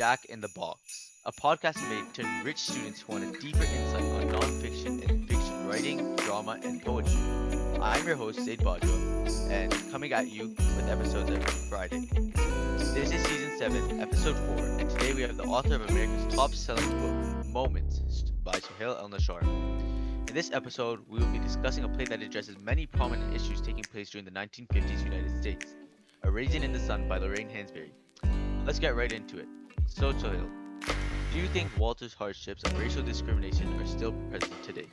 Jack in the Box, a podcast made to enrich students who want a deeper insight on nonfiction and fiction writing, drama, and poetry. I'm your host, Zaid Bajo, and coming at you with episodes every Friday. This is season 7, episode 4, and today we have the author of America's top selling book, Moments, by Sohail El Nashar. In this episode, we will be discussing a play that addresses many prominent issues taking place during the 1950s United States, A Raisin in the Sun by Lorraine Hansberry. Let's get right into it. So, Sohail, do you think Walter's hardships and racial discrimination are still present today?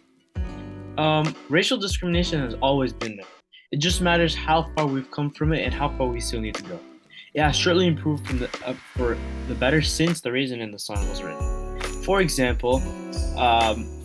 Racial discrimination has always been there. It just matters how far we've come from it and how far we still need to go. It has surely improved for the better since The Raisin in the Sun was written. For example,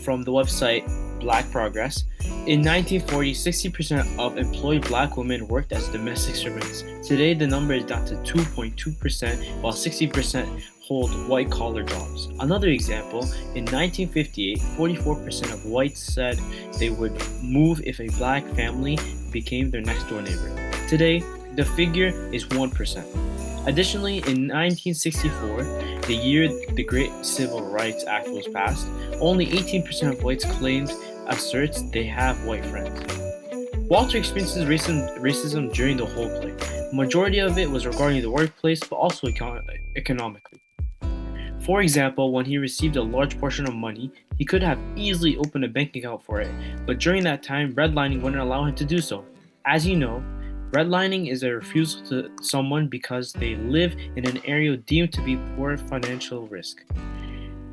from the website Black Progress, in 1940, 60% of employed black women worked as domestic servants. Today, the number is down to 2.2%, while 60% hold white-collar jobs. Another example, in 1958, 44% of whites said they would move if a black family became their next-door neighbor. Today, the figure is 1%. Additionally, in 1964, the year the Great Civil Rights Act was passed, only 18% of whites asserts they have white friends. Walter experiences racism during the whole play. The majority of it was regarding the workplace, but also economically. For example, when he received a large portion of money, he could have easily opened a bank account for it, but during that time, redlining wouldn't allow him to do so. As you know, redlining is a refusal to someone because they live in an area deemed to be poor financial risk.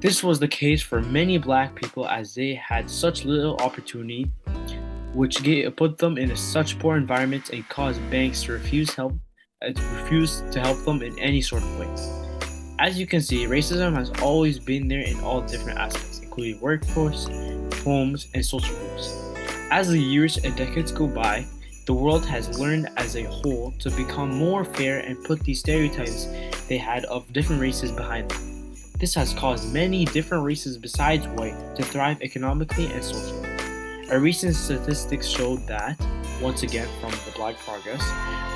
This was the case for many black people as they had such little opportunity, which put them in such poor environments and caused banks to refuse to help them in any sort of way. As you can see, racism has always been there in all different aspects, including workforce, homes, and social groups. As the years and decades go by, the world has learned as a whole to become more fair and put these stereotypes they had of different races behind them. This has caused many different races besides white to thrive economically and socially. A recent statistics showed that, once again from the Black Progress,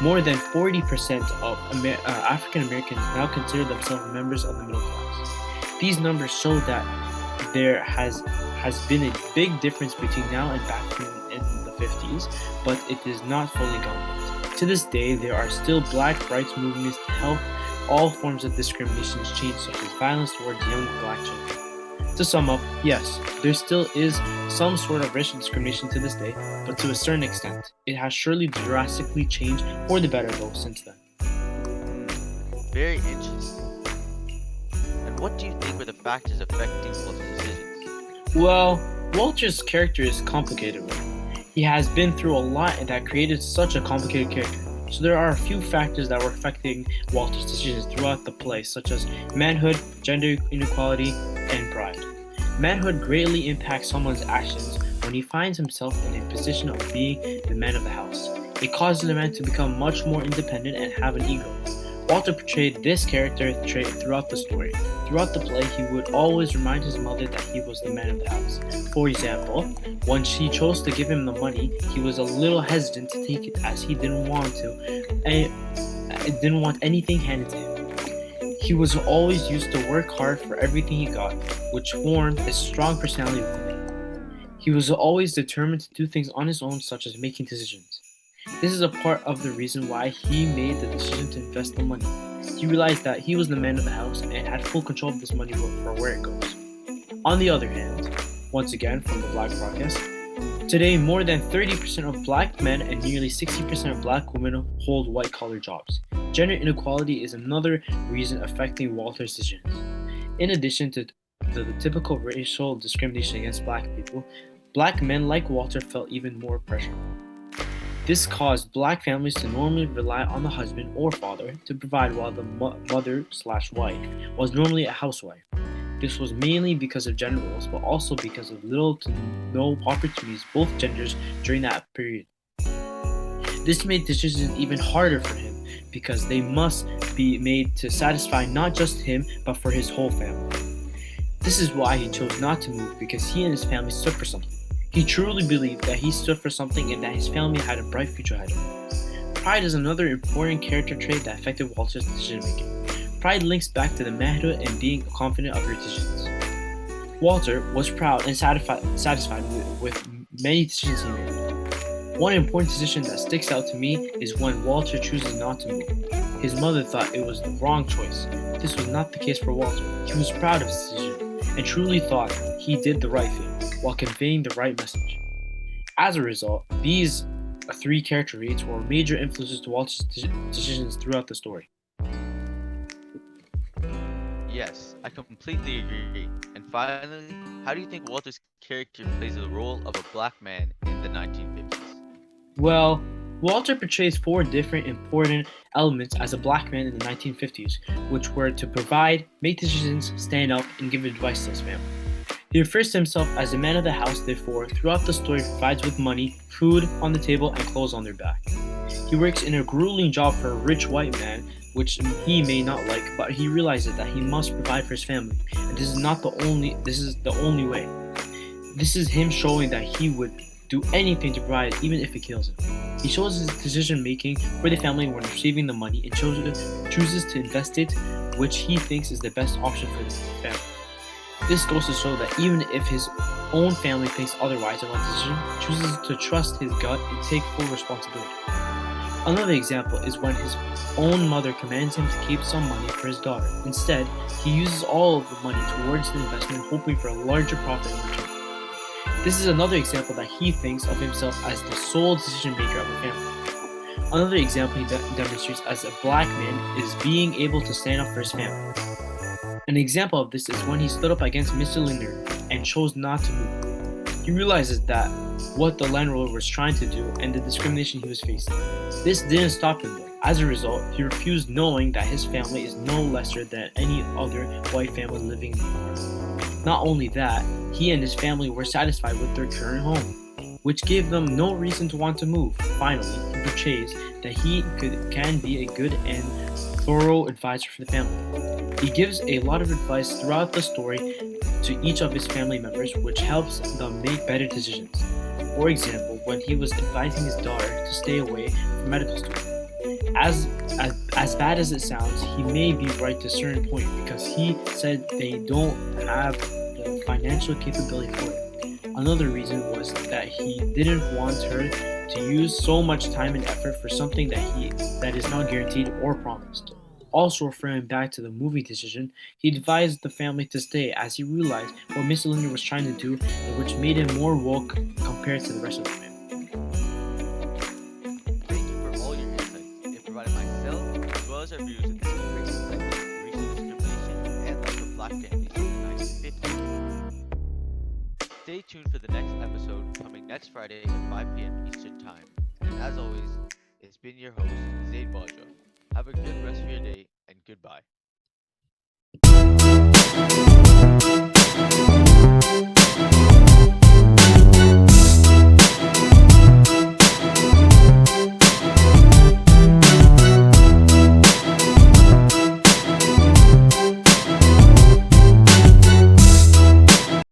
more than 40% of African Americans now consider themselves members of the middle class. These numbers show that there has been a big difference between now and back in the 50s, but it is not fully gone yet. To this day, there are still black rights movements to help all forms of discrimination change, such as violence towards young black children. To sum up, yes, there still is some sort of racial discrimination to this day, but to a certain extent. It has surely drastically changed for the better though since then. Very interesting. And what do you think were the factors affecting Walter's decisions? Well, Walter's character is a complicated one. He has been through a lot and that created such a complicated character. So there are a few factors that were affecting Walter's decisions throughout the play, such as manhood, gender inequality, and pride. Manhood greatly impacts someone's actions when he finds himself in a position of being the man of the house. It causes the man to become much more independent and have an ego. Walter portrayed this character trait throughout the story. Throughout the play, he would always remind his mother that he was the man of the house. For example, when she chose to give him the money, he was a little hesitant to take it as he didn't want anything handed to him. He was always used to work hard for everything he got, which formed a strong personality within him. He was always determined to do things on his own, such as making decisions. This is a part of the reason why he made the decision to invest the money. He realized that he was the man of the house and had full control of this money for where it goes. On the other hand, once again from the Black Podcast, today more than 30% of black men and nearly 60% of black women hold white-collar jobs. Gender inequality is another reason affecting Walter's decisions. In addition to the typical racial discrimination against black people, black men like Walter felt even more pressure. This caused black families to normally rely on the husband or father to provide while the mother/wife was normally a housewife. This was mainly because of gender roles, but also because of little to no opportunities both genders during that period. This made decisions even harder for him because they must be made to satisfy not just him, but for his whole family. This is why he chose not to move, because he and his family stood for something. He truly believed that he stood for something and that his family had a bright future ahead of him. Pride is another important character trait that affected Walter's decision making. Pride links back to the manhood and being confident of your decisions. Walter was proud and satisfied with many decisions he made. One important decision that sticks out to me is when Walter chooses not to move. His mother thought it was the wrong choice. This was not the case for Walter. He was proud of his decision and truly thought he did the right thing while conveying the right message. As a result, these three character traits were major influences to Walter's decisions throughout the story. Yes, I completely agree. And finally, how do you think Walter's character plays the role of a black man in the 1950s? Well, Walter portrays four different important elements as a black man in the 1950s, which were to provide, make decisions, stand up, and give advice to his family. He refers to himself as the man of the house, therefore, throughout the story provides with money, food on the table, and clothes on their back. He works in a grueling job for a rich white man, which he may not like, but he realizes that he must provide for his family, and this is the only way. This is him showing that he would do anything to provide, even if it kills him. He shows his decision making for the family when receiving the money and chooses to invest it, which he thinks is the best option for the family. This goes to show that even if his own family thinks otherwise about the decision, he chooses to trust his gut and take full responsibility. Another example is when his own mother commands him to keep some money for his daughter. Instead, he uses all of the money towards the investment, hoping for a larger profit in return. This is another example that he thinks of himself as the sole decision maker of the family. Another example he demonstrates as a black man is being able to stand up for his family. An example of this is when he stood up against Mr. Linder and chose not to move. He realizes that what the landlord was trying to do and the discrimination he was facing. This didn't stop him though. As a result, he refused, knowing that his family is no lesser than any other white family living in the area. Not only that, he and his family were satisfied with their current home, which gave them no reason to want to move. Finally, he portrays that he can be a good and thorough advisor for the family. He gives a lot of advice throughout the story to each of his family members, which helps them make better decisions. For example, when he was advising his daughter to stay away from medical school. As bad as it sounds, he may be right to a certain point because he said they don't have the financial capability for it. Another reason was that he didn't want her to use so much time and effort for something that is not guaranteed or promised. Also referring back to the movie decision, he advised the family to stay as he realized what Mr. Linder was trying to do, which made him more woke compared to the rest of the family. Thank you for all your insights. It provided myself as well as our viewers with this great insight into racial discrimination and life of black families in the 1950s. Stay tuned for the next episode coming next Friday at 5 p.m. Eastern Time. And as always, it's been your host, Zaid Baja. Have a good rest of your day and goodbye.